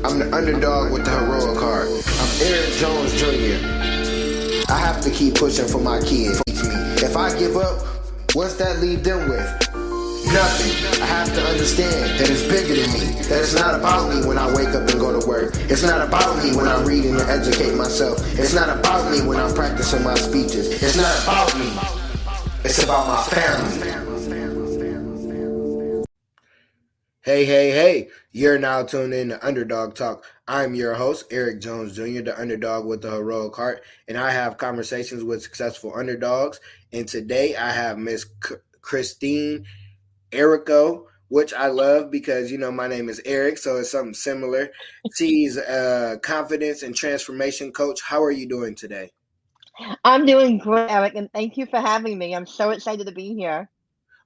I'm the underdog with the heroic heart. I'm Eric Jones Jr. I have to keep pushing for my kids. If I give up, what's that leave them with? Nothing. I have to understand that it's bigger than me. That it's not about me when I wake up and go to work. It's not about me when I'm reading and educate myself. It's not about me when I'm practicing my speeches. It's not about me. It's about my family. Hey. You're now tuned in to Underdog Talk. I'm your host, Eric Jones Jr., the underdog with the heroic heart, and I have conversations with successful underdogs. And today I have Miss Christine Errico, which I love because, my name is Eric, so it's something similar. She's a confidence and transformation coach. How are you doing today? I'm doing great, Eric, and thank you for having me. I'm so excited to be here.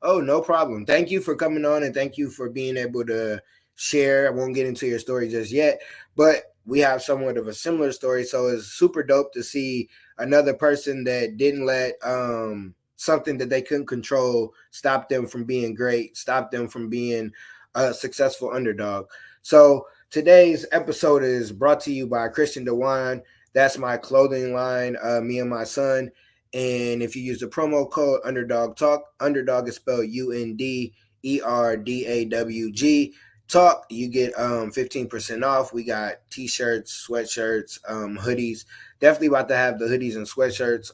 Oh, no problem. Thank you for coming on, and thank you for being able to share. I won't get into your story just yet, but we have somewhat of a similar story, so it's super dope to see another person that didn't let something that they couldn't control stop them from being great, stop them from being a successful underdog. So today's episode is brought to you by Christian DeWine. That's my clothing line, me and my son. And if you use the promo code Underdog Talk, Underdog is spelled UNDERDAWG Talk, you get 15% off. We got t-shirts, sweatshirts, hoodies. Definitely about to have the hoodies and sweatshirts.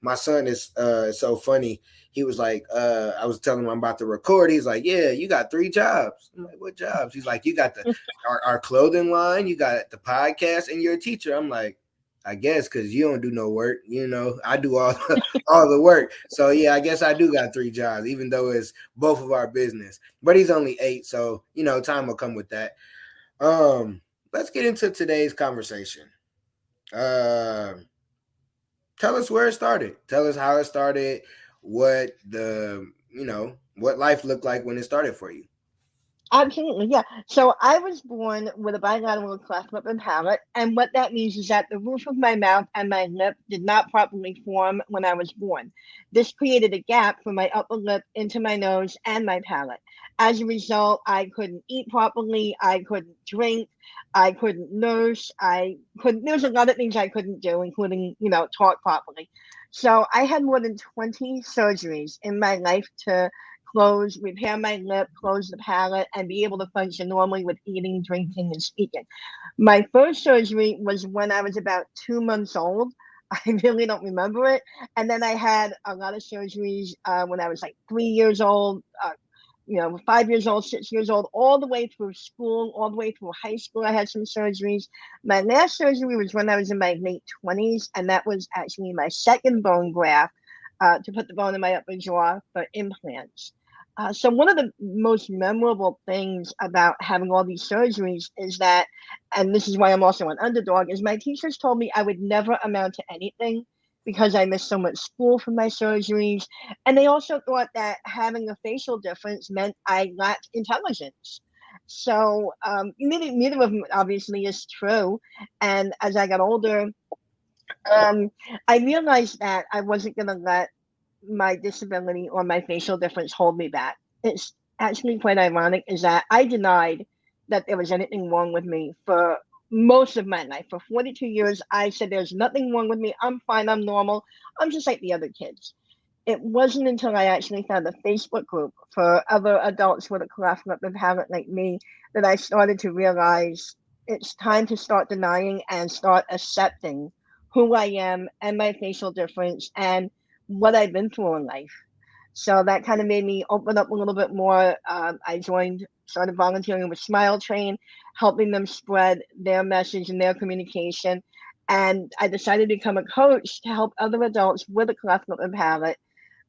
My son is so funny. He was like, I was telling him I'm about to record. He's like, yeah, you got 3 jobs. I'm like, what jobs? He's like, you got our clothing line, you got the podcast, and you're a teacher. I'm like, I guess because you don't do no work, I do all the work. So yeah, I guess I do got 3 jobs, even though it's both of our business. But he's only 8, so time will come with that. Let's get into today's conversation. Tell us where it started. Tell us how it started. What what life looked like when it started for you. Absolutely, yeah. So I was born with a bilateral cleft lip and palate, and what that means is that the roof of my mouth and my lip did not properly form when I was born. This created a gap from my upper lip into my nose and my palate. As a result, I couldn't eat properly, I couldn't drink, I couldn't nurse, there's a lot of things I couldn't do, including, talk properly. So I had more than 20 surgeries in my life to repair my lip, close the palate, and be able to function normally with eating, drinking, and speaking. My first surgery was when I was about 2 months old. I really don't remember it. And then I had a lot of surgeries when I was like 3 years old, 5 years old, 6 years old, all the way through school, all the way through high school. I had some surgeries. My last surgery was when I was in my late 20s, and that was actually my second bone graft to put the bone in my upper jaw for implants. So one of the most memorable things about having all these surgeries is that, and this is why I'm also an underdog, is my teachers told me I would never amount to anything because I missed so much school from my surgeries. And they also thought that having a facial difference meant I lacked intelligence. So neither of them obviously is true. And as I got older, I realized that I wasn't going to let my disability or my facial difference hold me back. It's actually quite ironic is that I denied that there was anything wrong with me for most of my life. For 42 years, I said there's nothing wrong with me. I'm fine. I'm normal. I'm just like the other kids. It wasn't until I actually found a Facebook group for other adults with a cleft lip and palate like me that I started to realize it's time to start denying and start accepting who I am and my facial difference and what I've been through in life. So that kind of made me open up a little bit more. I started volunteering with Smile Train, helping them spread their message and their communication. And I decided to become a coach to help other adults with a cleft lip and palate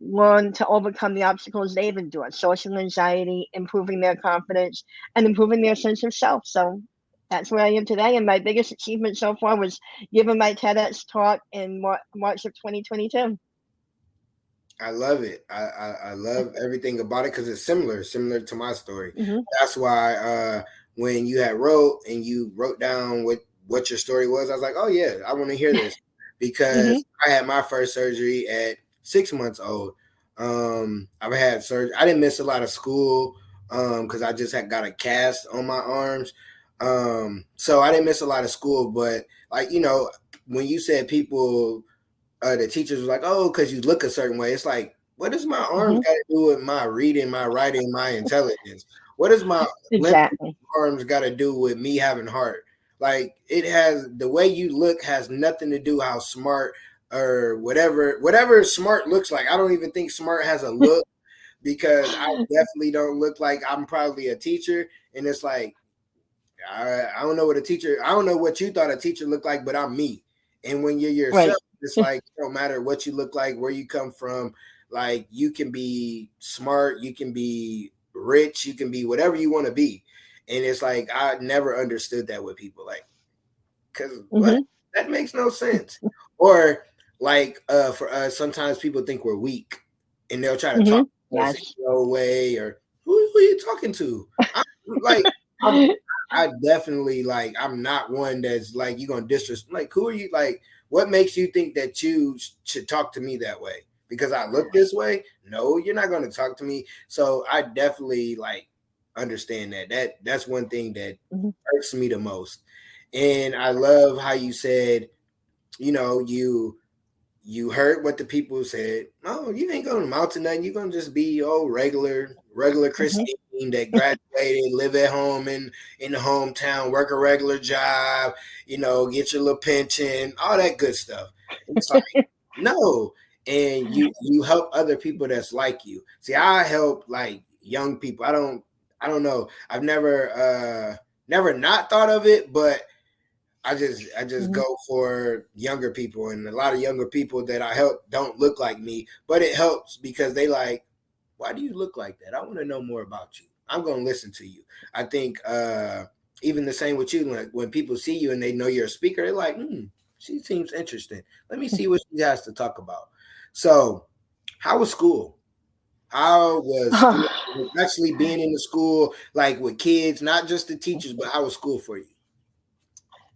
learn to overcome the obstacles they've endured, social anxiety, improving their confidence, and improving their sense of self. So that's where I am today. And my biggest achievement so far was giving my TEDx talk in March of 2022. I love it. I love everything about it because it's similar to my story. Mm-hmm. That's why when you had wrote down what your story was, I was like, oh yeah, I want to hear this because I had my first surgery at 6 months old. I've had surgery. I didn't miss a lot of school because I just had got a cast on my arms. So I didn't miss a lot of school, but like, when you said people, the teachers was like, oh, because you look a certain way. It's like, what does my arms Hmm. got to do with my reading, my writing, my intelligence? What does my limp Exactly. arms got to do with me having heart? Like, it has, the way you look has nothing to do how smart or whatever smart looks like. I don't even think smart has a look, because I definitely don't look like I'm probably a teacher. And it's like, I don't know what a teacher, I don't know what you thought a teacher looked like, but I'm me. And when you're yourself, Right. it's like, it don't matter what you look like, where you come from. Like, you can be smart, you can be rich, you can be whatever you want to be. And it's like, I never understood that with people. Like, because what? Hmm. That makes no sense. Or like, for us, sometimes people think we're weak, and they'll try to Hmm. talk to us in Yes. no way, or who are you talking to? I'm like, I'm I definitely, like, I'm not one that's like, you gonna disrespect. Like, who are you? Like, what makes you think that you should talk to me that way? Because I look this way? No, you're not gonna talk to me. So I definitely, like, understand that. That's one thing that Hmm. hurts me the most. And I love how you said, you know, you heard what the people said. No, you ain't gonna amount to nothing. You're gonna just be old regular Hmm. Christine that graduated, live at home in the hometown, work a regular job, get your little pension, all that good stuff. And it's like, no. And you help other people that's like you. See, I help like young people. I don't know. I've never not thought of it, but I just Hmm. go for younger people, and a lot of younger people that I help don't look like me, but it helps because they like, why do you look like that? I want to know more about you. I'm going to listen to you. I think even the same with you, like when people see you and they know you're a speaker, they're like, she seems interesting. Let me see what she has to talk about. So, how was school? How was school actually being in the school, like with kids, not just the teachers, but how was school for you?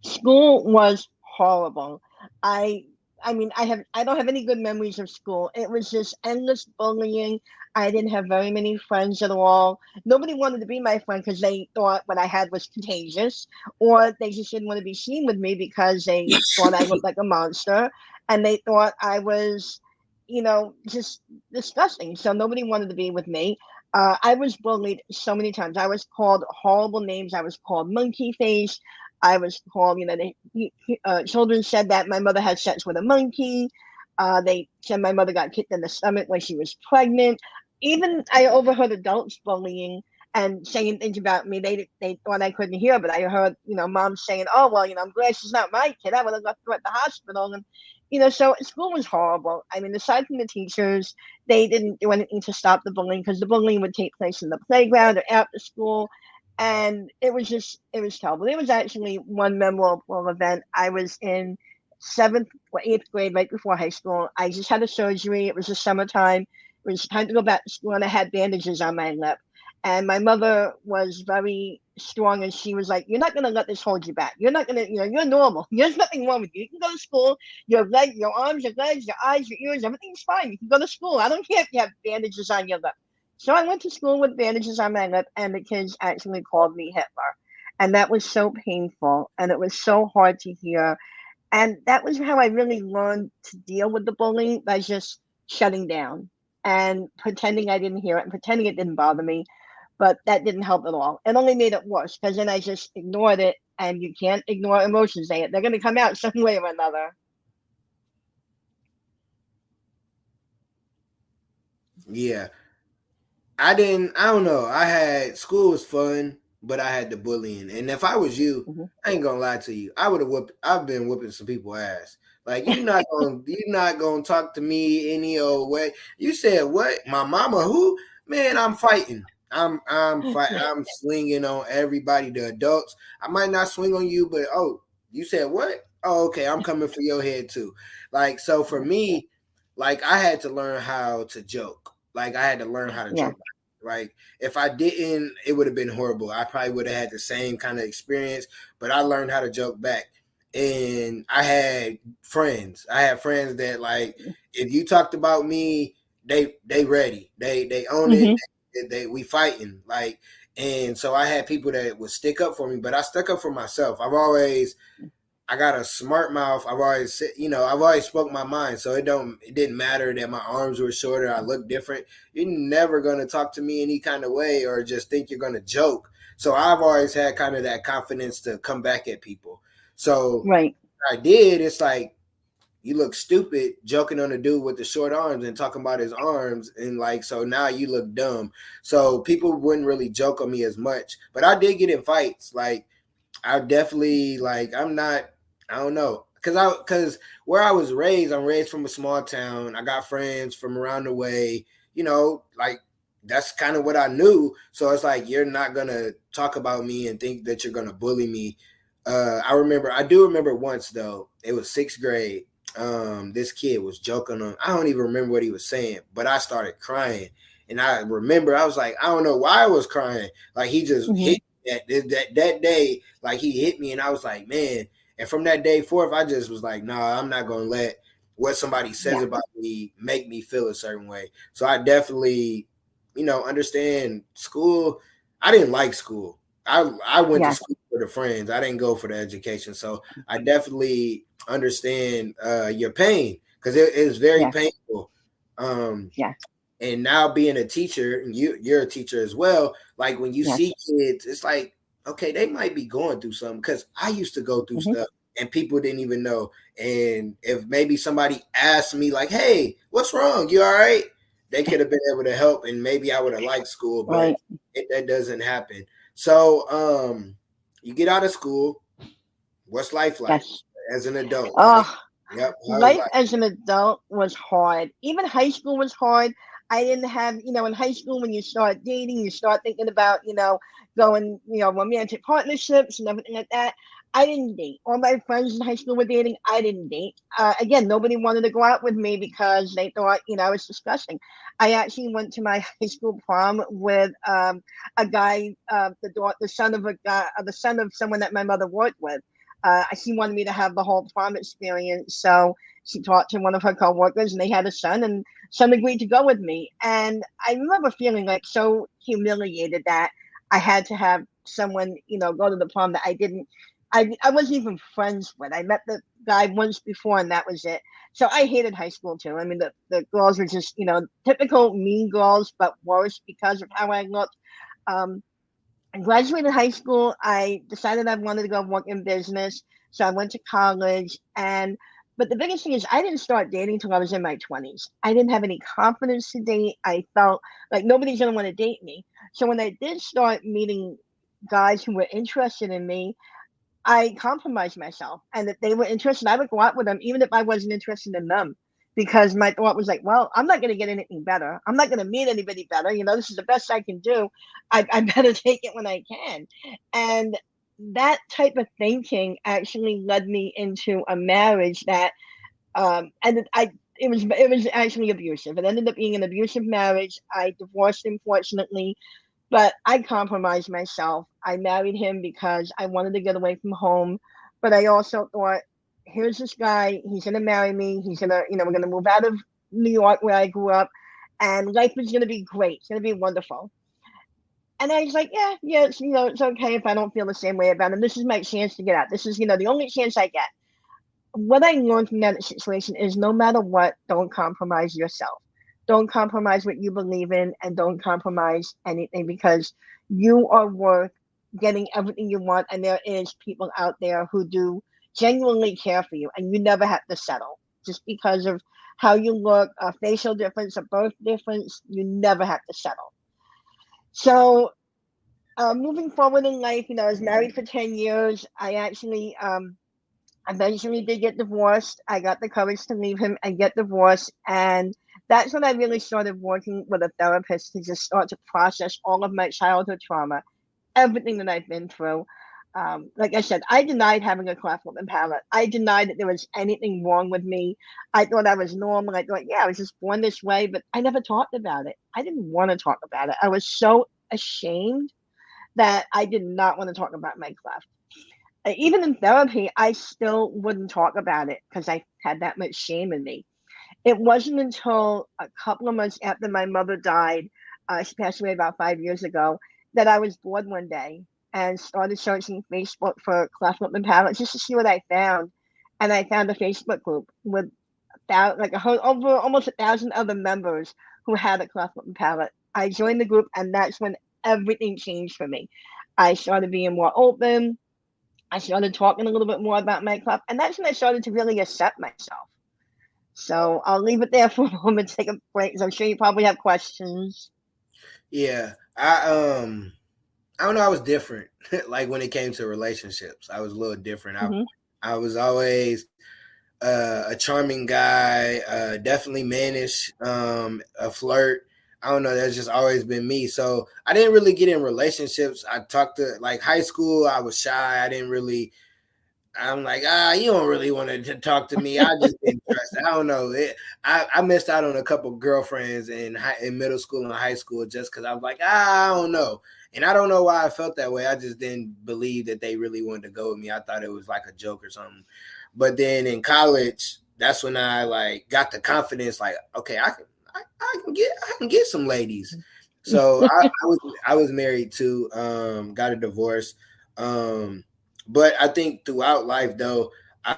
School was horrible. I I mean, I don't have any good memories of school. It was just endless bullying. I didn't have very many friends at all. Nobody wanted to be my friend because they thought what I had was contagious, or they just didn't want to be seen with me because they thought I looked like a monster, and they thought I was, just disgusting. So nobody wanted to be with me. I was bullied so many times. I was called horrible names. I was called monkey face. I was called, children said that my mother had sex with a monkey. They said my mother got kicked in the stomach when she was pregnant. Even I overheard adults bullying and saying things about me. They thought I couldn't hear, but I heard, mom saying, "Oh well, I'm glad she's not my kid. I would have left her at the hospital." And so school was horrible. I mean, aside from the teachers, they didn't do anything to stop the bullying because the bullying would take place in the playground or after school, and it was terrible. It was actually one memorable event. I was in seventh or eighth grade, right before high school. I just had a surgery. It was the summertime. It was time to go back to school, and I had bandages on my lip. And my mother was very strong, and she was like, "You're not going to let this hold you back. You're not going to, you're normal. There's nothing wrong with you. You can go to school. Your arms, your legs, your eyes, your ears, everything's fine. You can go to school. I don't care if you have bandages on your lip." So I went to school with bandages on my lip, and the kids actually called me Hitler. And that was so painful, and it was so hard to hear. And that was how I really learned to deal with the bullying, by just shutting down and pretending I didn't hear it and pretending it didn't bother me. But that didn't help at all. It only made it worse because then I just ignored it, and you can't ignore emotions. They're going to come out some way or another. Yeah. I don't know. I had school was fun, but I had the bullying. And if I was you, Hmm. I ain't gonna lie to you. I've been whooping some people ass. Like, you not gonna talk to me any old way. You said what? My mama who? Man, I'm fighting. I'm swinging on everybody, the adults. I might not swing on you, but oh, you said what? Oh, okay, I'm coming for your head too. Like, so for me, like, I had to learn how to joke. Like, I had to learn how to Yeah. joke. Like, if I didn't, it would have been horrible. I probably would have had the same kind of experience, but I learned how to joke back. And I had friends that, like, if you talked about me, they ready. They own it. Hmm. We fighting. Like, And so I had people that would stick up for me, but I stuck up for myself. I got a smart mouth. I've always spoke my mind. So it didn't matter that my arms were shorter, I looked different. You're never going to talk to me any kind of way or just think you're going to joke. So I've always had kind of that confidence to come back at people. So Right. I did. It's like, you look stupid joking on a dude with the short arms and talking about his arms, and like, so now you look dumb. So people wouldn't really joke on me as much, but I did get in fights. Like, I definitely, like, I'm not, I don't know, because where I was raised, I'm raised from a small town. I got friends from around the way, like, that's kind of what I knew. So it's like, you're not gonna talk about me and think that you're gonna bully me. I do remember once though. It was sixth grade. This kid was joking on. I don't even remember what he was saying, but I started crying, and I remember I was like, I don't know why I was crying. Like, he just Mm-hmm. hit that day. Like, he hit me, and I was like, man. And from that day forth, I just was like, nah, I'm not gonna let what somebody says Yeah. about me make me feel a certain way. So I definitely, understand school. I didn't like school. I went to Yeah. school for the friends. I didn't go for the education. So I definitely understand your pain, because it is very Yeah. painful. Um, Yeah. and now being a teacher, and you're a teacher as well. Like, when you see Yes. kids, it's like, okay, they might be going through something, because I used to go through Mm-hmm. stuff and people didn't even know. And if maybe somebody asked me like, hey, what's wrong, you all right, they could have been able to help, and maybe I would have liked school, but Right. that doesn't happen. So you get out of school. What's life like Yes. as an adult? Like, Oh, yep, how's life life? as an adult was hard. Even high school was hard. I didn't have, in high school when you start dating, you start thinking about, going, romantic partnerships and everything like that. I didn't date. All my friends in high school were dating. I didn't date. Again, nobody wanted to go out with me because they thought, I was disgusting. I actually went to my high school prom with a guy, the son of a guy, the son of someone that my mother worked with. She wanted me to have the whole prom experience, so she talked to one of her coworkers, and they had a son, and son agreed to go with me. And I remember feeling like so humiliated that I had to have someone, go to the prom that I didn't, I wasn't even friends with. I met the guy once before, and that was it. So I hated high school too. I mean, the girls were just, typical mean girls, but worse because of how I looked. Um, I graduated high school. I decided I wanted to go work in business. So I went to college. But the biggest thing is, I didn't start dating until I was in my 20s. I didn't have any confidence to date. I felt like nobody's going to want to date me. So when I did start meeting guys who were interested in me, I compromised myself. And if they were interested, I would go out with them, even if I wasn't interested in them. Because my thought was like, well, I'm not going to get anything better. I'm not going to meet anybody better. This is the best I can do. I better take it when I can. And that type of thinking actually led me into a marriage that, and it was actually abusive. It ended up being an abusive marriage. I divorced him, fortunately, but I compromised myself. I married him because I wanted to get away from home, but I also thought, here's this guy. He's gonna marry me. He's gonna, we're gonna move out of New York where I grew up, and life is gonna be great. It's gonna be wonderful. And I was like, yeah, yeah, it's okay if I don't feel the same way about him. This is my chance to get out. This is, the only chance I get. What I learned from that situation is no matter what, don't compromise yourself. Don't compromise what you believe in, and don't compromise anything, because you are worth getting everything you want. And there is people out there who do genuinely care for you, and you never have to settle just because of how you look, a facial difference, a birth difference. You never have to settle. So, moving forward in life, I was married for 10 years. I actually eventually did get divorced. I got the courage to leave him and get divorced. And that's when I really started working with a therapist to just start to process all of my childhood trauma, everything that I've been through. Like I said, I denied having a cleft lip and palate. I denied that there was anything wrong with me. I thought I was normal. I thought, yeah, I was just born this way, but I never talked about it. I didn't want to talk about it. I was so ashamed that I did not want to talk about my cleft. Even in therapy, I still wouldn't talk about it because I had that much shame in me. It wasn't until a couple of months after my mother died, she passed away about 5 years ago, that I was bored one day and started searching Facebook for cleft lip and palate just to see what I found. And I found a Facebook group with like over almost 1,000 other members who had a cleft lip and palate. I joined the group, and that's when everything changed for me. I started being more open. I started talking a little bit more about my cleft, and that's when I started to really accept myself. So I'll leave it there for a moment, take a break, because I'm sure you probably have questions. Yeah, I don't know. I was different. Like when it came to relationships, I was a little different. Hmm. I was always a charming guy, definitely mannish, a flirt. I don't know. That's just always been me. So I didn't really get in relationships. I talked to like high school. I was shy. I didn't really. I'm like, you don't really want to talk to me. I just didn't trust. I don't know. I missed out on a couple girlfriends in middle school and high school just because I was like, I don't know. And I don't know why I felt that way. I just didn't believe that they really wanted to go with me. I thought it was like a joke or something. But then in college, that's when I like got the confidence. Like, okay, I can get some ladies. So I was married too. Got a divorce. Um, but I think throughout life, though, I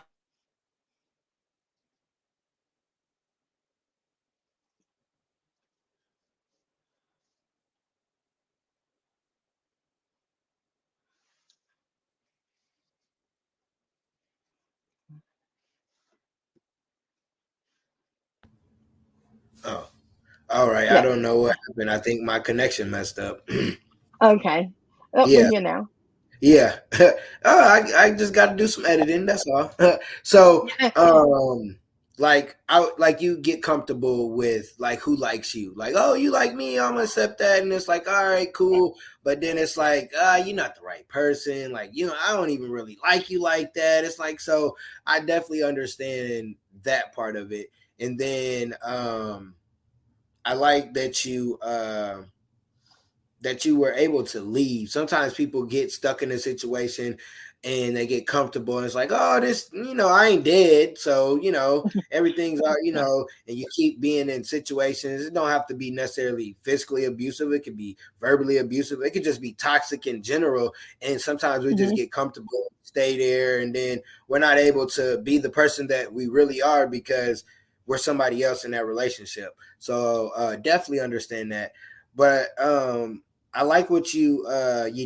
oh, all right. I Yeah. don't know what happened. I think my connection messed up. Okay. Oh, we're Yeah, here now. yeah. I just got to do some editing. That's all. So, like you get comfortable with like who likes you. Like, oh, you like me, I'm gonna accept that, and it's like, all right, cool. But then it's like, you're not the right person. Like, I don't even really like you like that. It's like, so I definitely understand that part of it. And then I like that you were able to leave. Sometimes people get stuck in a situation and they get comfortable and it's like, oh, this, I ain't dead. So, everything's and you keep being in situations. It don't have to be necessarily physically abusive. It could be verbally abusive. It could just be toxic in general. And sometimes we just Hmm. get comfortable, stay there, and then we're not able to be the person that we really are because we're somebody else in that relationship. So definitely understand that. But I like what you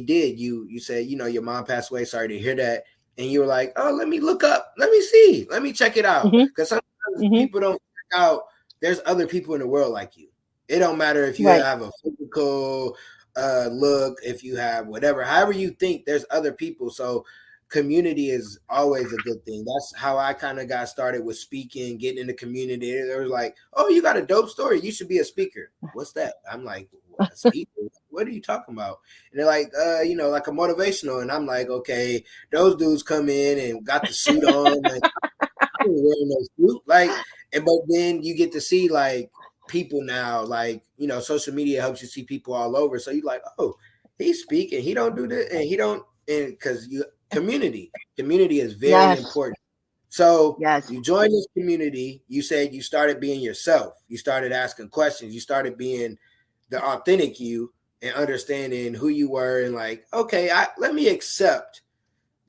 did. You said, your mom passed away. Sorry to hear that. And you were like, oh, let me look up. Let me see. Let me check it out. Hmm. Because sometimes Hmm. people don't check out. There's other people in the world like you. It don't matter if you Right. have a physical look, if you have whatever, however you think. There's other people. So community is always a good thing. That's how I kind of got started with speaking, getting in the community. They were like, oh, you got a dope story. You should be a speaker. What's that? I'm like, a speaker? What are you talking about? And they're like, like a motivational. And I'm like, okay, those dudes come in and got the suit on. Like, I ain't wearing no suit. Like, but then you get to see like people now, like, social media helps you see people all over. So you're like, oh, he's speaking. He don't do this and he don't, and because community is very Yes. important. So Yes. you joined this community. You said you started being yourself. You started asking questions. You started being the authentic you and understanding who you were and like, okay, let me accept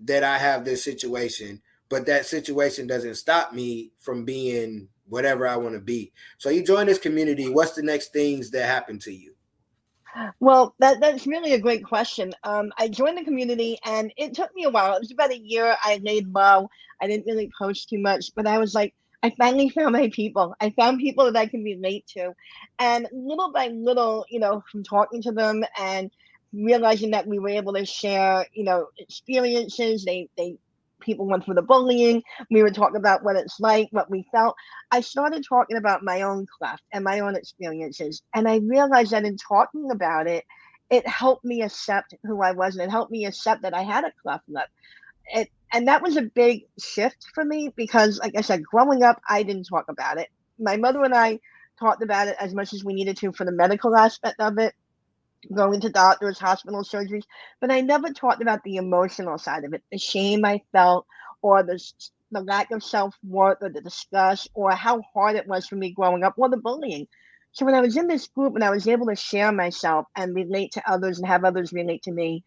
that I have this situation, but that situation doesn't stop me from being whatever I want to be. So you join this community. What's the next things that happen to you? Well, that's really a great question. I joined the community, and it took me a while. It was about a year. I laid low. I didn't really post too much, but I was like, I finally found my people. I found people that I can relate to, and little by little, from talking to them and realizing that we were able to share, experiences. They people went through the bullying. We were talking about what it's like, what we felt. I started talking about my own cleft and my own experiences. And I realized that in talking about it, it helped me accept who I was and it helped me accept that I had a cleft lip. And that was a big shift for me because, like I said, growing up, I didn't talk about it. My mother and I talked about it as much as we needed to for the medical aspect of it, going to doctors, hospital surgeries, but I never talked about the emotional side of it, the shame I felt, or the lack of self worth, or the disgust, or how hard it was for me growing up, or the bullying. So when I was in this group and I was able to share myself and relate to others and have others relate to me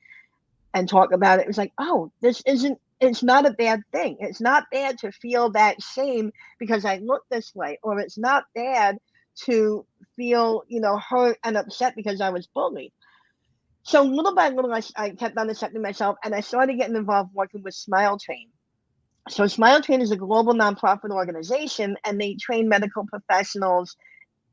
and talk about it, it was like, oh, it's not a bad thing. It's not bad to feel that shame because I look this way, or it's not bad to feel, hurt and upset because I was bullied. So little by little, I kept on accepting myself, and I started getting involved working with Smile Train. So Smile Train is a global nonprofit organization, and they train medical professionals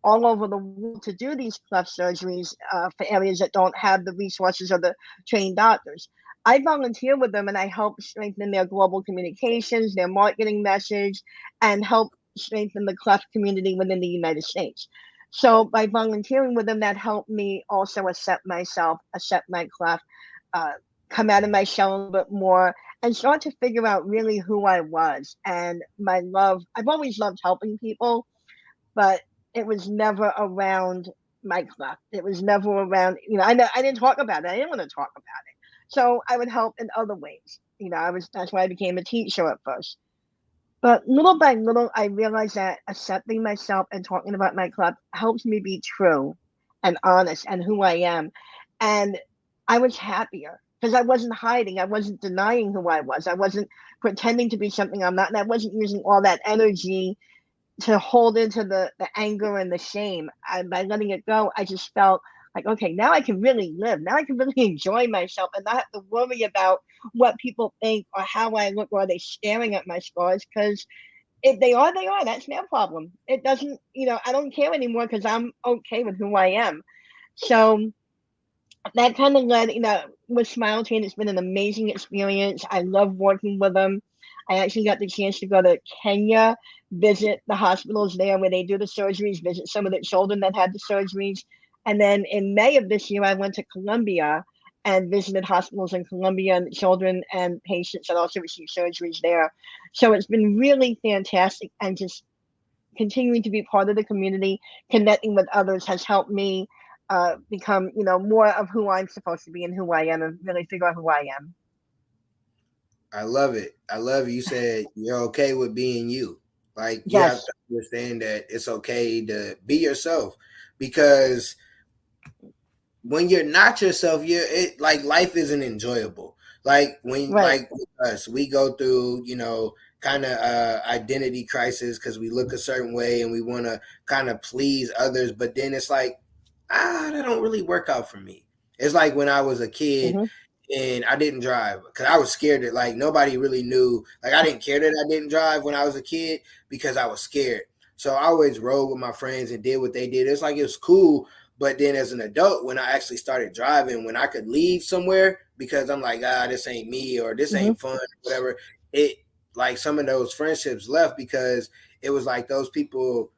all over the world to do these cleft surgeries for areas that don't have the resources or the trained doctors. I volunteer with them and I help strengthen their global communications, their marketing message, and help strengthen the cleft community within the United States. So by volunteering with them, that helped me also accept myself, accept my cleft, uh, come out of my shell a little bit more, and start to figure out really who I was and my love. I've always loved helping people, but it was never around my cleft. It was never around, I know I didn't talk about it. I didn't want to talk about it. So I would help in other ways. That's why I became a teacher at first. But little by little, I realized that accepting myself and talking about my cleft helps me be true and honest and who I am. And I was happier because I wasn't hiding. I wasn't denying who I was. I wasn't pretending to be something I'm not. And I wasn't using all that energy to hold into the anger and the shame. By letting it go, I just felt like, okay, now I can really live. Now I can really enjoy myself and not have to worry about what people think or how I look, or are they staring at my scars? Because if they are, they are. That's their problem. It doesn't, I don't care anymore because I'm okay with who I am. So that kind of led, with Smile Train, it's been an amazing experience. I love working with them. I actually got the chance to go to Kenya, visit the hospitals there where they do the surgeries, visit some of the children that had the surgeries. And then in May of this year, I went to Colombia and visited hospitals in Colombia and children and patients that also received surgeries there. So it's been really fantastic, and just continuing to be part of the community, connecting with others has helped me become, more of who I'm supposed to be and who I am, and really figure out who I am. I love it. I love you said you're okay with being you. Like you have Yes. to understand that it's okay to be yourself, because when you're not yourself, like life isn't enjoyable. Like when Right. like with us, we go through, kind of identity crisis because we look a certain way and we want to kind of please others, but then it's like, that don't really work out for me. It's like when I was a kid Hmm. and I didn't drive because I was scared that, like, nobody really knew. Like, I didn't care that I didn't drive when I was a kid because I was scared. So I always rode with my friends and did what they did. It's like it was cool. But then as an adult, when I actually started driving, when I could leave somewhere because I'm like, this ain't me, or this Hmm. ain't fun, or whatever, it, like, some of those friendships left because it was like those people,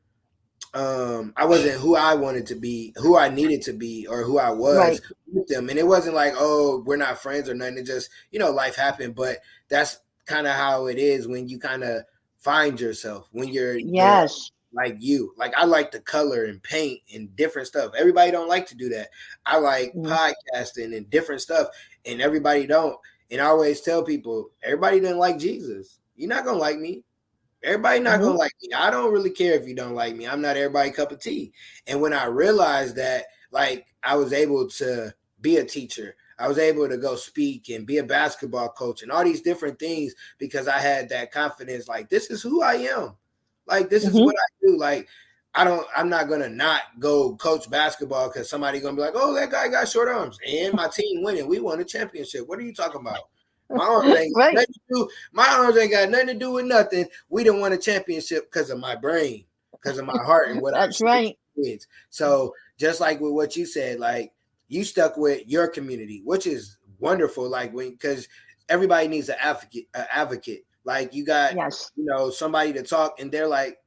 I wasn't who I wanted to be, who I needed to be, or who I was Right. with them. And it wasn't like, oh, we're not friends or nothing. It just, life happened. But that's kind of how it is when you kind of find yourself, when you're Yes. like you. Like, I like to color and paint and different stuff. Everybody don't like to do that. I like Hmm. podcasting and different stuff, and everybody don't. And I always tell people, everybody didn't like Jesus. You're not gonna like me. Everybody not Hmm. gonna like me. I don't really care if you don't like me. I'm not everybody's cup of tea. And when I realized that, like, I was able to be a teacher, I was able to go speak and be a basketball coach and all these different things because I had that confidence. Like, this is who I am. Like, this is Hmm. what I do. Like, I'm not gonna not go coach basketball because somebody gonna be like, oh, that guy got short arms and my team winning. We won a championship. What are you talking about? My arms ain't got Right. nothing to do. My arms ain't got nothing to do with nothing. We didn't win a championship because of my brain, because of my heart and what I'm That's saying right. to kids. So just like with what you said, like, you stuck with your community, which is wonderful. Like, because everybody needs an advocate. Like, you got, Yes. somebody to talk, and they're like,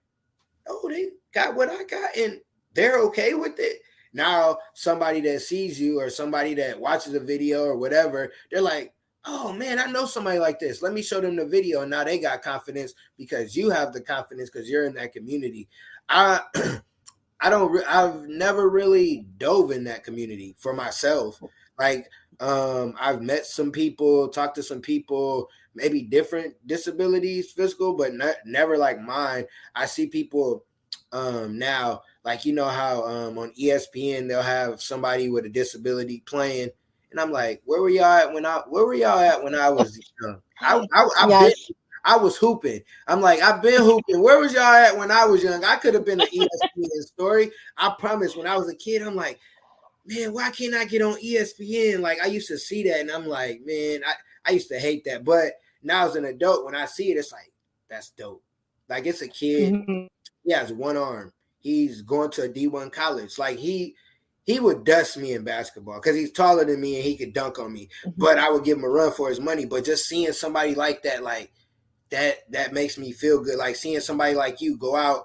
oh, they got what I got, and they're okay with it. Now, somebody that sees you or somebody that watches a video or whatever, they're like, oh man, I know somebody like this. Let me show them the video. And now they got confidence because you have the confidence because you're in that community. I I've never really dove in that community for myself. Like, I've met some people, talked to some people, maybe different disabilities, physical, but never like mine. I see people now, Like, you know how on ESPN they'll have somebody with a disability playing, and I'm like, where were y'all at when I was young? I've been, Yes. I was hooping. I'm like, I've been hooping. Where was y'all at when I was young? I could have been an ESPN story. I promise. When I was a kid, I'm like, man, why can't I get on ESPN? Like, I used to see that, and I'm like, man, I used to hate that. But now as an adult, when I see it, it's like, that's dope. Like, it's a kid. Mhm. He has one arm. He's going to a D1 college. Like, he would dust me in basketball because he's taller than me and he could dunk on me. Mhm. But I would give him a run for his money. But just seeing somebody like that, like that makes me feel good. Like seeing somebody like you go out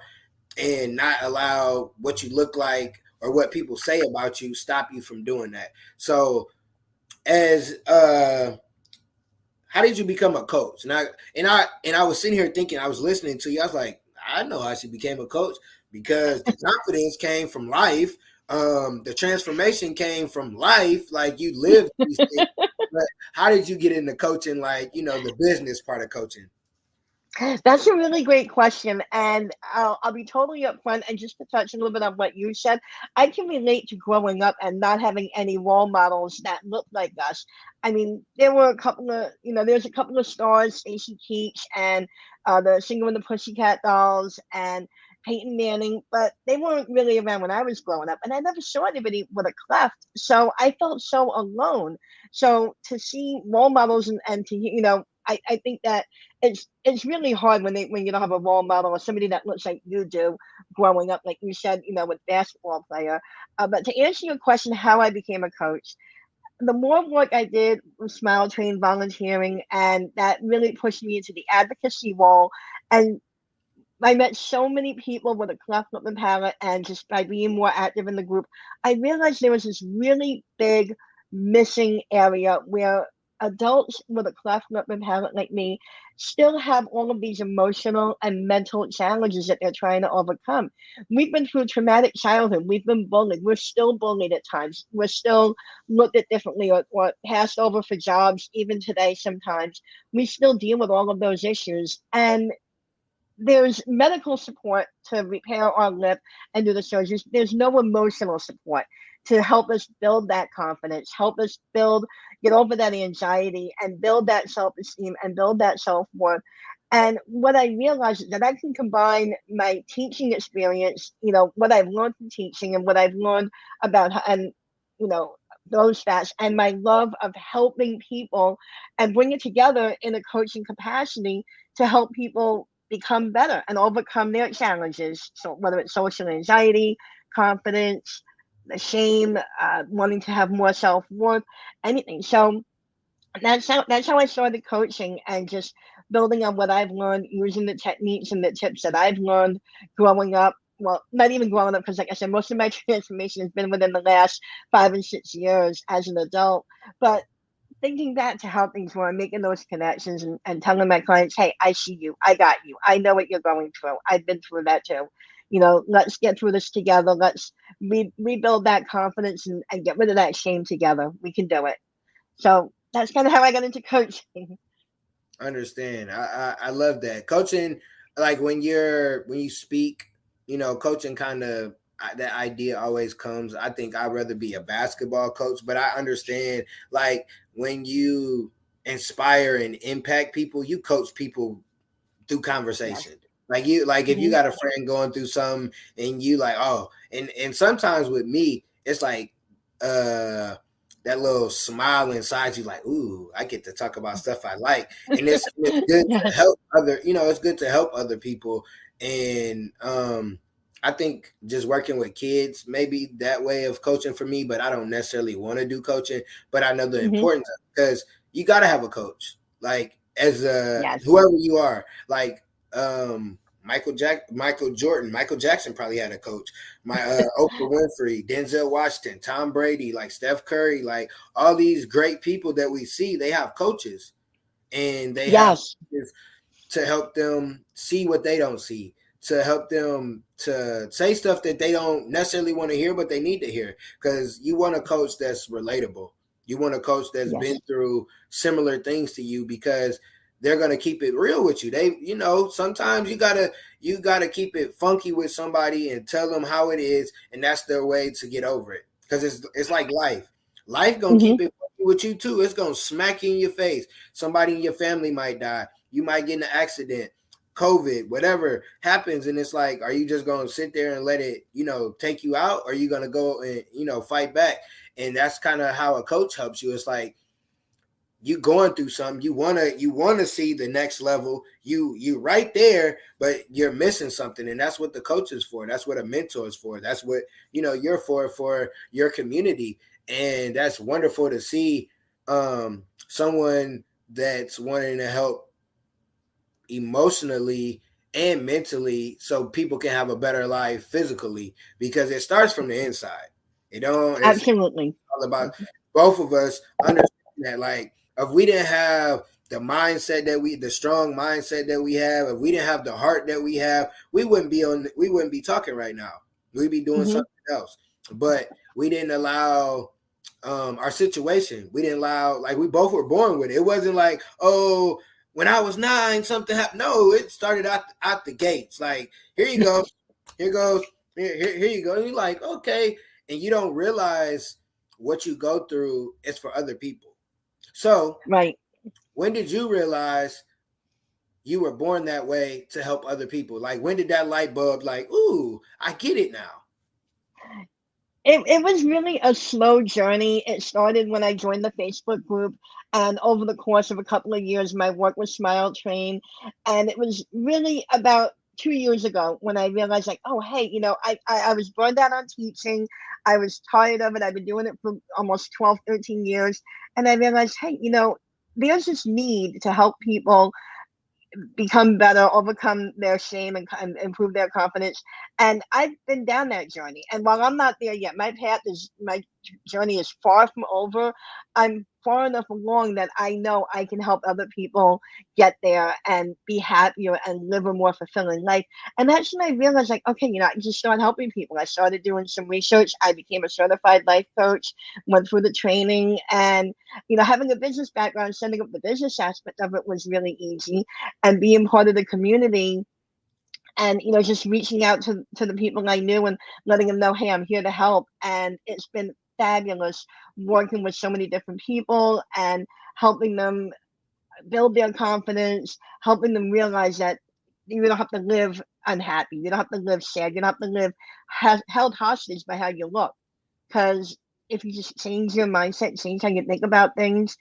and not allow what you look like or what people say about you stop you from doing that. So as how did you become a coach? And I was sitting here thinking, I was listening to you. I was like, I know how she became a coach because the confidence came from life. The transformation came from life. Like you lived these things. But how did you get into coaching? Like, the business part of coaching. That's a really great question, and I'll be totally upfront. And just to touch a little bit on what you said, I can relate to growing up and not having any role models that looked like us. I mean, there were a couple of, there's a couple of stars, Stacey Keach and the singer with the Pussycat Dolls and Peyton Manning, but they weren't really around when I was growing up, and I never saw anybody with a cleft, so I felt so alone. So to see role models and to, I think that it's really hard when you don't have a role model or somebody that looks like you do growing up, like you said, with basketball player. But to answer your question, how I became a coach, the more work I did with Smile Train volunteering, and that really pushed me into the advocacy role. And I met so many people with a cleft lip and palate, and just by being more active in the group, I realized there was this really big missing area where adults with a cleft lip and palate like me still have all of these emotional and mental challenges that they're trying to overcome. We've been through traumatic childhood. We've been bullied. We're still bullied at times. We're still looked at differently or passed over for jobs, even today sometimes. We still deal with all of those issues. And there's medical support to repair our lip and do the surgeries. There's no emotional support to help us build that confidence, help us get over that anxiety and build that self esteem and build that self worth. And what I realized is that I can combine my teaching experience, what I've learned from teaching and what I've learned about, and, you know, those facts and my love of helping people and bring it together in a coaching capacity to help people become better and overcome their challenges. So whether it's social anxiety, confidence, the shame, wanting to have more self worth, anything. So that's how I started coaching and just building on what I've learned, using the techniques and the tips that I've learned growing up. Well, not even growing up, because like I said, most of my transformation has been within the last 5 and 6 years as an adult. But thinking back to how things were, making those connections and telling my clients, hey, I see you, I got you, I know what you're going through, I've been through that too. Let's get through this together. Let's rebuild that confidence and get rid of that shame together. We can do it. So that's kind of how I got into coaching. Understand. I love that coaching. Like when you speak, coaching kind of that idea always comes. I think I'd rather be a basketball coach, but I understand like when you inspire and impact people, you coach people through Yes. conversation. Like if you Hmm. got a friend going through something and you like, oh, and sometimes with me, it's like that little smile inside you, like, ooh, I get to talk about stuff I like. And it's good to Yes. help it's good to help other people. And I think just working with kids, maybe that way of coaching for me, but I don't necessarily want to do coaching, but I know the Hmm. importance of it because you gotta have a coach. Like as Yes. whoever you are, like Michael Jordan, Michael Jackson probably had a coach. My Oprah Winfrey, Denzel Washington, Tom Brady, like Steph Curry, like all these great people that we see, they have coaches, and they have Yes. coaches to help them see what they don't see, to help them to say stuff that they don't necessarily want to hear, but they need to hear. Because you want a coach that's relatable. You want a coach that's been Yes. through similar things to you because they're gonna keep it real with you. They, sometimes you gotta keep it funky with somebody and tell them how it is, and that's their way to get over it. Because it's like life. Life gonna Hmm. keep it funky with you too. It's gonna smack you in your face. Somebody in your family might die. You might get in an accident. COVID, whatever happens, and it's like, are you just gonna sit there and let it, take you out, or are you gonna go and fight back? And that's kind of how a coach helps you. It's like you going through something, you wanna see the next level. You right there, but you're missing something, and that's what the coach is for. That's what a mentor is for. That's what you're for your community, and that's wonderful to see. Someone that's wanting to help emotionally and mentally so people can have a better life physically, because it starts from the inside. It's Absolutely. all about both of us understand that, like, if we didn't have the strong mindset that we have, if we didn't have the heart that we have, we wouldn't be talking right now. We'd be doing Hmm. something else. But we didn't allow our situation. We didn't allow, like, we both were born with it. It wasn't like, oh, when I was 9, something happened. No, it started out the gates. Like, here you go, here goes, here you go. And you're like, okay, and you don't realize what you go through is for other people. So, Right. when did you realize you were born that way to help other people? Like, when did that light bulb, like, ooh, I get it now? It was really a slow journey. It started when I joined the Facebook group, and over the course of a couple of years, my work with Smile Train, and it was really about 2 years ago when I realized, like, oh, hey, I was burned out on teaching. I was tired of it. I've been doing it for almost 12, 13 years, and I realized, hey, there's this need to help people become better, overcome their shame, and improve their confidence. And I've been down that journey. And while I'm not there yet, my journey is far from over. I'm far enough along that I know I can help other people get there and be happier and live a more fulfilling life. And that's when I realized, like, okay, I can just start helping people. I started doing some research. I became a certified life coach, went through the training, and having a business background, setting up the business aspect of it was really easy, and being part of the community, and just reaching out to the people I knew and letting them know, hey, I'm here to help. And it's been fabulous working with so many different people and helping them build their confidence, helping them realize that you don't have to live unhappy, you don't have to live sad, you don't have to live held hostage by how you look. Because if you just change your mindset, change how you think about things,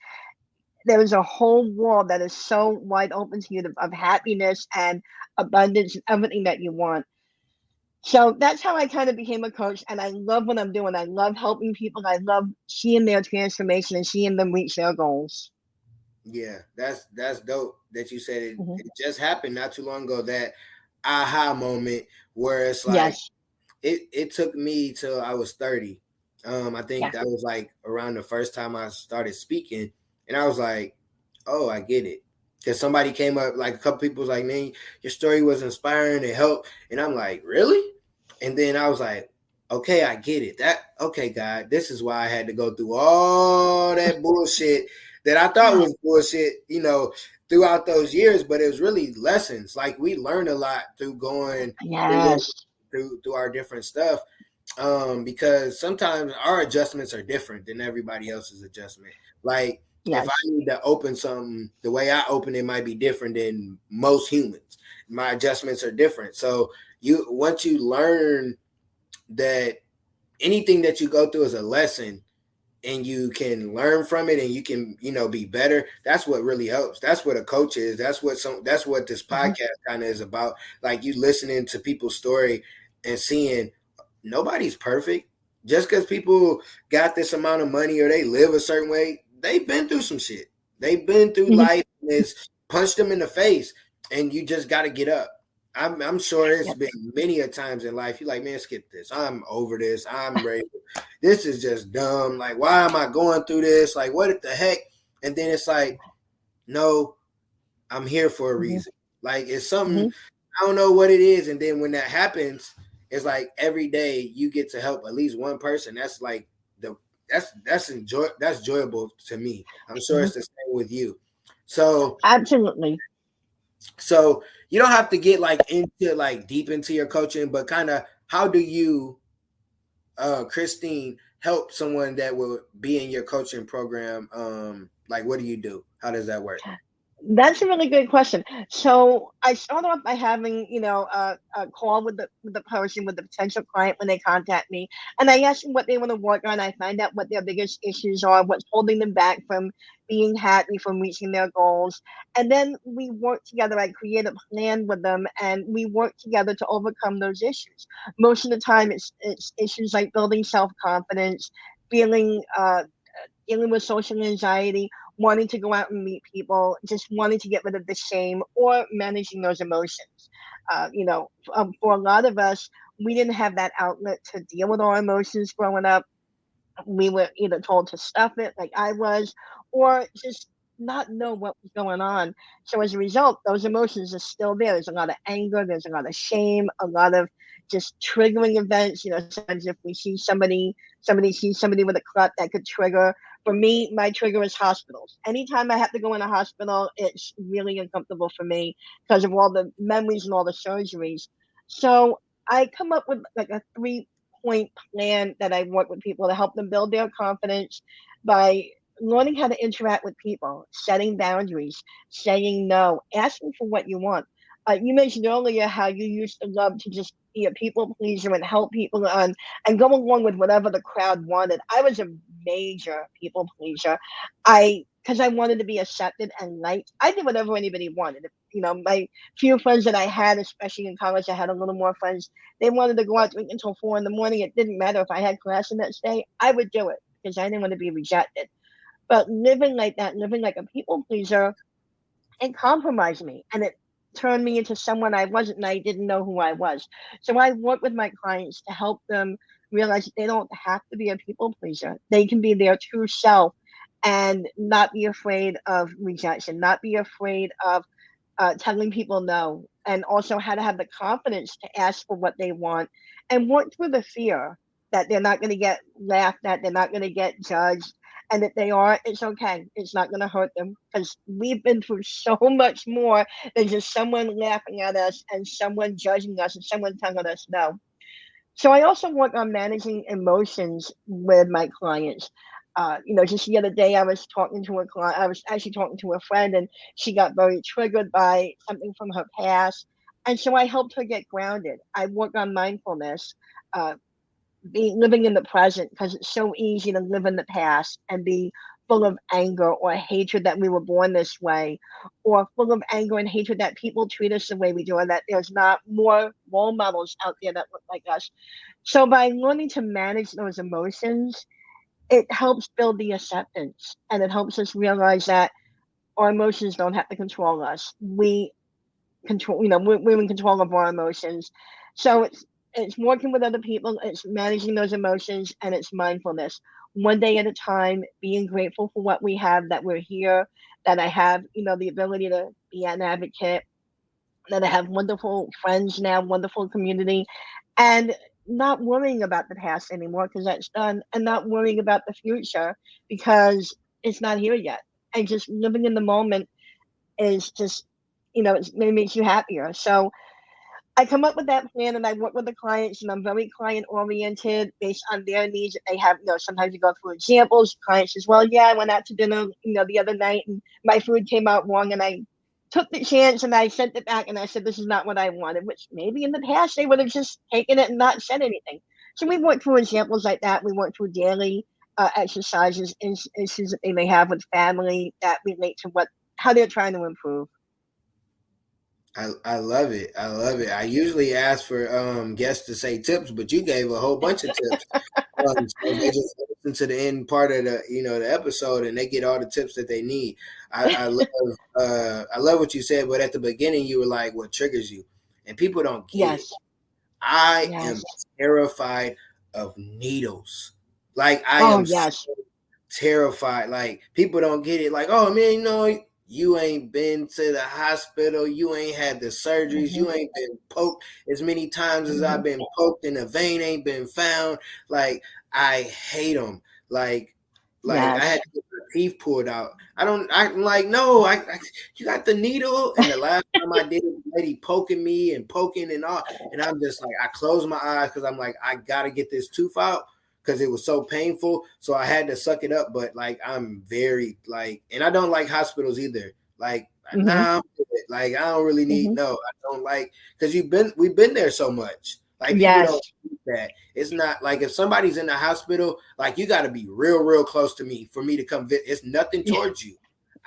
there is a whole world that is so wide open to you of happiness and abundance and everything that you want. So that's how I kind of became a coach, and I love what I'm doing. I love helping people. I love seeing their transformation and seeing them reach their goals. Yeah, that's dope that you said it. Hmm. It just happened not too long ago, that aha moment where it's like, Yes. it took me till I was 30. I think Yeah. that was like around the first time I started speaking, and I was like, oh, I get it. Because somebody came up, like a couple people was like, man, your story was inspiring, it helped. And I'm like, really? And then I was like, okay, I get it. Okay, God, this is why I had to go through all that bullshit that I thought was bullshit, throughout those years, but it was really lessons. Like, we learned a lot through going through Yes. through our different stuff, because sometimes our adjustments are different than everybody else's adjustment. Like, if I Yes. need to open something, the way I open it might be different than most humans. My adjustments are different. So once you learn that anything that you go through is a lesson, and you can learn from it, and you can be better, that's what really helps. That's what a coach is. That's what this Hmm. podcast kind of is about. Like, you listening to people's story and seeing nobody's perfect. Just because people got this amount of money or they live a certain way, they've been through some shit. They've been through Hmm. life, and it's punched them in the face, and you just got to get up. I'm sure it's Yes. been many a times in life you're like, man, skip this. I'm over this. I'm ready. This is just dumb. Like, why am I going through this? Like, what the heck? And then it's like, no, I'm here for a Hmm. reason. Like, it's something, Hmm. I don't know what it is. And then when that happens, it's like every day you get to help at least one person. That's like that's enjoyable to me. I'm sure Hmm. it's the same with you. So Absolutely. so you don't have to get like into like deep into your coaching, but kind of how do you, Christine, help someone that will be in your coaching program? Like what do you do? How does that work? That's a really good question. So I start off by having, a call with the person, with the potential client when they contact me, and I ask them what they want to work on. I find out what their biggest issues are, what's holding them back from being happy, from reaching their goals, and then we work together. I create a plan with them, and we work together to overcome those issues. Most of the time, it's issues like building self confidence, feeling dealing with social anxiety, wanting to go out and meet people, just wanting to get rid of the shame, or managing those emotions. For a lot of us, we didn't have that outlet to deal with our emotions growing up. We were either told to stuff it, like I was, or just not know what was going on. So as a result, those emotions are still there. There's a lot of anger, there's a lot of shame, a lot of just triggering events. Sometimes if we see somebody sees somebody with a cleft, that could trigger. For me, my trigger is hospitals. Anytime I have to go in a hospital, it's really uncomfortable for me because of all the memories and all the surgeries. So I come up with like a three-point plan that I work with people to help them build their confidence by learning how to interact with people, setting boundaries, saying no, asking for what you want. You mentioned earlier how you used to love to just be a people pleaser and help people on and go along with whatever the crowd wanted. I was a major people pleaser. Because I wanted to be accepted and liked. I did whatever anybody wanted. My few friends that I had, especially in college, I had a little more friends. They wanted to go out drinking until 4 in the morning. It didn't matter if I had class the next day. I would do it because I didn't want to be rejected. But living like that, living like a people pleaser, it compromised me and it turned me into someone I wasn't, and I didn't know who I was. So I work with my clients to help them realize that they don't have to be a people pleaser. They can be their true self and not be afraid of rejection, not be afraid of telling people no, and also how to have the confidence to ask for what they want and work through the fear that they're not going to get laughed at, they're not going to get judged, and if they are, it's okay. It's not going to hurt them because we've been through so much more than just someone laughing at us and someone judging us and someone telling us no. So I also work on managing emotions with my clients. Just the other day, I was talking to a client. I was actually talking to a friend, and she got very triggered by something from her past. And so I helped her get grounded. I work on mindfulness, uh, be living in the present, because it's so easy to live in the past and be full of anger or hatred that we were born this way, or full of anger and hatred that people treat us the way we do, and that there's not more role models out there that look like us. So by learning to manage those emotions, it helps build the acceptance, and it helps us realize that our emotions don't have to control us. We control, we're in control of our emotions. So it's working with other people, it's managing those emotions, and it's mindfulness. One day at a time, being grateful for what we have, that we're here, that I have, the ability to be an advocate, that I have wonderful friends now, wonderful community, and not worrying about the past anymore because that's done, and not worrying about the future because it's not here yet. And just living in the moment is just, it makes you happier. So I come up with that plan and I work with the clients, and I'm very client oriented based on their needs that they have. Sometimes you go through examples. Clients says, well, yeah, I went out to dinner, the other night and my food came out wrong, and I took the chance and I sent it back and I said, this is not what I wanted, which maybe in the past they would have just taken it and not said anything. So we work through examples like that. We work through daily exercises, issues that they may have with family that relate to how they're trying to improve. I love it. I love it. I usually ask for guests to say tips, but you gave a whole bunch of tips. So they just listen to the end part of the episode, and they get all the tips that they need. I love what you said, but at the beginning you were like, "What triggers you?" And people don't get it. Yes. I am Yes. terrified of needles. Like I Oh, am yes. terrified. Like people don't get it. Like, oh man, you ain't been to the hospital, you ain't had the surgeries, Hmm. you ain't been poked as many times as I've Hmm. been poked, and the vein ain't been found. Like I hate them. Like I had Yes. to get teeth pulled out. I'm like, no, you got the needle. And the last time I did it, the lady poking me and poking and all. And I'm just like, I closed my eyes because I'm like, I got to get this tooth out because it was so painful. So I had to suck it up. But like, I'm very like, and I don't like hospitals either. Like, Mm-hmm. nah, I'm good. Like, I don't really need, Mm-hmm. no, I don't like, because we've been there so much. Like, people Yes. don't that. It's not like if somebody's in the hospital, like you got to be real, real close to me for me to come visit. It's nothing towards you.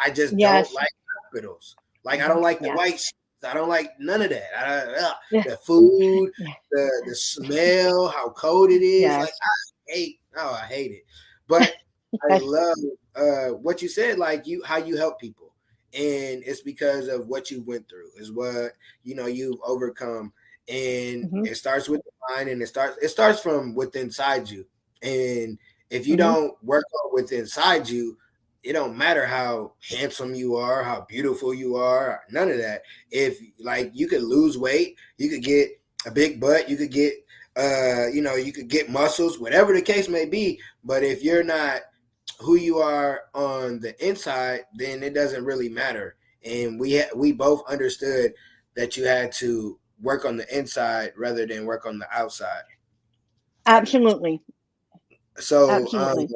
I just don't Yes. like hospitals. Like I Mm-hmm. don't like the Yes. white sheets. I don't like none of that. Yeah. The food, Yeah. the smell, how cold it is. Like Yes. I hate it. But I Yes. love what you said. Like how you help people, and it's because of what you went through. Is what you've overcome, and Mm-hmm. it starts with the mind, and it starts from within inside you. And if you Mm-hmm. don't work on within inside you, it don't matter how handsome you are, how beautiful you are, none of that. If like you could lose weight, you could get a big butt, you could get you could get muscles, whatever the case may be. But if you're not who you are on the inside, then it doesn't really matter. And we both understood that you had to work on the inside rather than work on the outside. Absolutely. So Absolutely.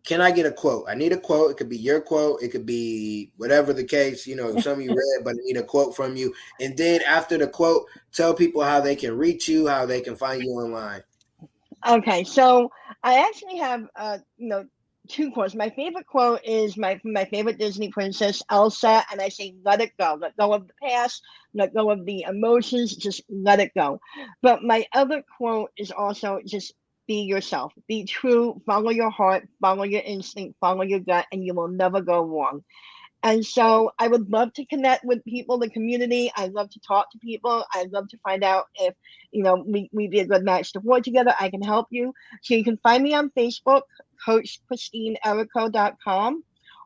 can I get a quote? I need a quote. It could be your quote. It could be whatever the case, some you read, but I need a quote from you. And then after the quote, tell people how they can reach you, how they can find you online. Okay, so I actually have two quotes. My favorite quote is my favorite Disney princess Elsa, and I say let it go. Let go of the past, let go of the emotions, just let it go. But my other quote is also just be yourself. Be true, follow your heart, follow your instinct, follow your gut, and you will never go wrong. And so I would love to connect with people, the community. I love to talk to people. I'd love to find out if, we'd be a good match to work together. I can help you. So you can find me on Facebook, CoachChristineErrico.com,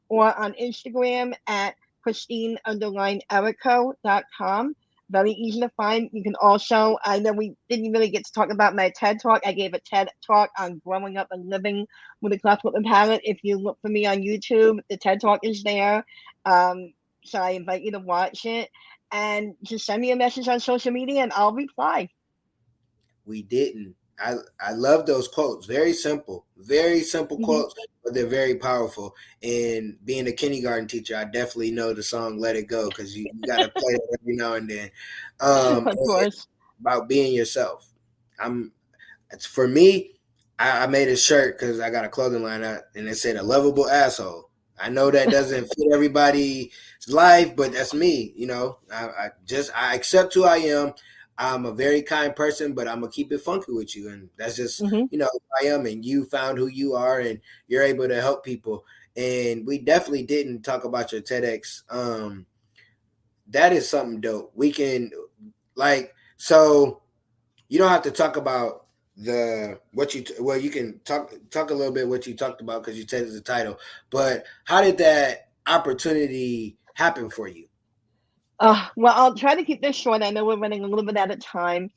or on Instagram at Christine_Errico.com. Very easy to find. You can also, I know we didn't really get to talk about my TED Talk. I gave a TED Talk on growing up and living with a cleft lip and palate. If you look for me on YouTube, the TED Talk is there. Um, so I invite you to watch it and just send me a message on social media and I'll reply. We didn't. I love those quotes. Very simple Hmm. quotes, but they're very powerful. And being a kindergarten teacher, I definitely know the song "Let It Go" because you got to play it every now and then. Of And course. about being yourself. I'm. It's for me. I made a shirt because I got a clothing line out, and it said "a lovable asshole." I know that doesn't fit everybody's life, but that's me. I accept who I am. I'm a very kind person, but I'm gonna keep it funky with you, and that's just Hmm. who I am. And you found who you are, and you're able to help people. And we definitely didn't talk about your TEDx. That is something dope. We can like so you don't have to talk about the what you well you can talk a little bit what you talked about because you said the title, but how did that opportunity happen for you? Well, I'll try to keep this short. I know we're running a little bit out of time.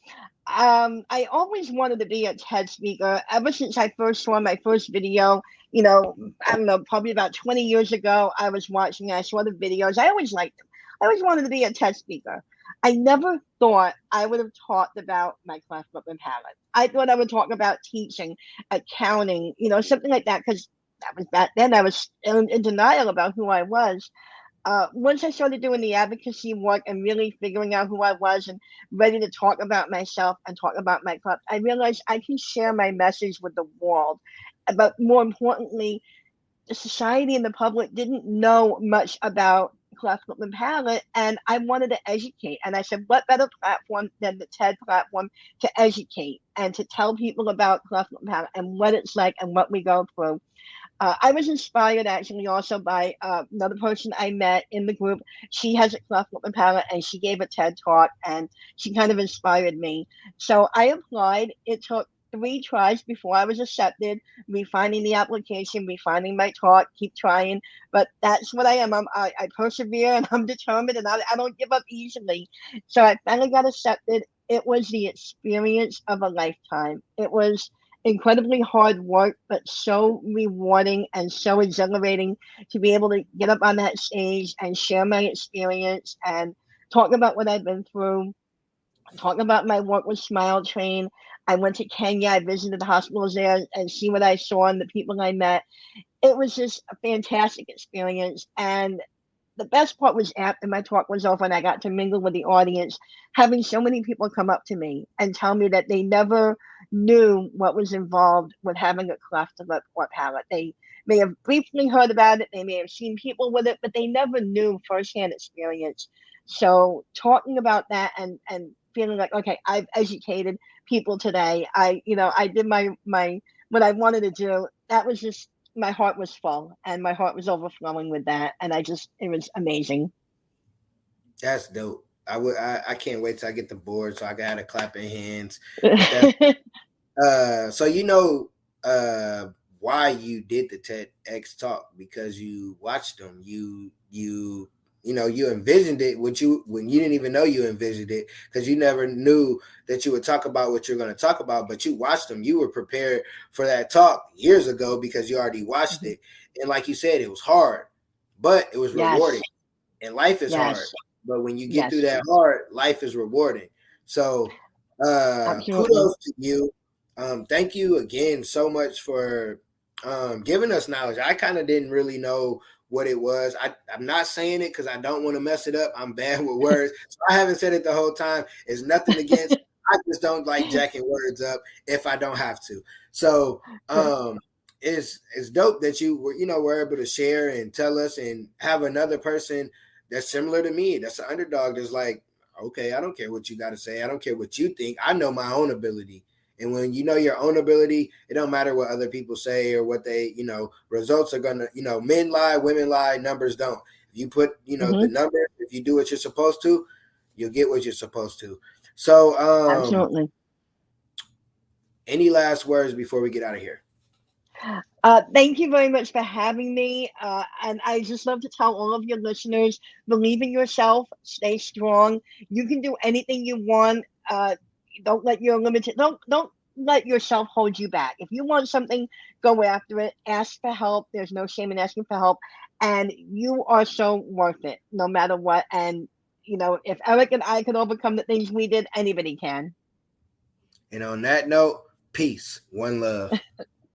I always wanted to be a TED speaker ever since I first saw my first video. I don't know, probably about 20 years ago. I saw the videos. I always liked them. I always wanted to be a TED speaker. I never thought I would have talked about my cleft lip and palate. I thought I would talk about teaching, accounting, something like that, because that was back then. I was in denial about who I was. Once I started doing the advocacy work and really figuring out who I was and ready to talk about myself and talk about my club, I realized I can share my message with the world. But more importantly, the society and the public didn't know much about cleft lip and palate, and I wanted to educate. And I said, what better platform than the TED platform to educate and to tell people about cleft lip and palate and what it's like and what we go through. I was inspired actually also by another person I met in the group. She has a cleft lip and palate, and she gave a TED talk, and she kind of inspired me. So I applied. It took 3 tries before I was accepted. Refining the application, refining my talk, keep trying. But that's what I am. I persevere and I'm determined, and I don't give up easily. So I finally got accepted. It was the experience of a lifetime. It was incredibly hard work, but so rewarding and so exhilarating to be able to get up on that stage and share my experience and talk about what I've been through, talk about my work with Smile Train. I went to Kenya, I visited the hospitals there and see what I saw and the people I met. It was just a fantastic experience. And the best part was after my talk was over and I got to mingle with the audience, having so many people come up to me and tell me that they never knew what was involved with having a cleft lip or palate. They may have briefly heard about it, they may have seen people with it, but they never knew firsthand experience. So talking about that and feeling like, okay, I've educated people today. I did my what I wanted to do. That was just my heart was full and my heart was overflowing with that, and it was amazing. That's dope. I can't wait till I get the board so I got to clapping hands. But that's so why you did the TEDx talk, because you watched them. You envisioned it when you didn't even know you envisioned it, because you never knew that you would talk about what you're going to talk about, but you watched them. You were prepared for that talk years ago because you already watched it. And like you said, it was hard, but it was Yes, rewarding. And life is hard, yes, but when you get through yes, that hard, life is rewarding. So absolutely. kudos to you. Thank you again so much for giving us knowledge. I kind of didn't really know what it was. I'm not saying it because I don't want to mess it up. I'm bad with words, so I haven't said it the whole time. It's nothing against. I just don't like jacking words up if I don't have to. So it's dope that were able to share and tell us and have another person that's similar to me, that's an underdog, that's like, okay, I don't care what you got to say. I don't care what you think. I know my own ability. And when you know your own ability, it don't matter what other people say or what they, results are gonna, men lie, women lie, numbers don't. If you put, the Hmm. number, if you do what you're supposed to, you'll get what you're supposed to. So, Absolutely. any last words before we get out of here? Thank you very much for having me. And I just love to tell all of your listeners, believe in yourself, stay strong. You can do anything you want. Don't let your limited don't let yourself hold you back. If you want something, go after it. Ask for help. There's no shame in asking for help. And you are so worth it, no matter what. And if Eric and I could overcome the things we did, anybody can. And on that note, peace, one love.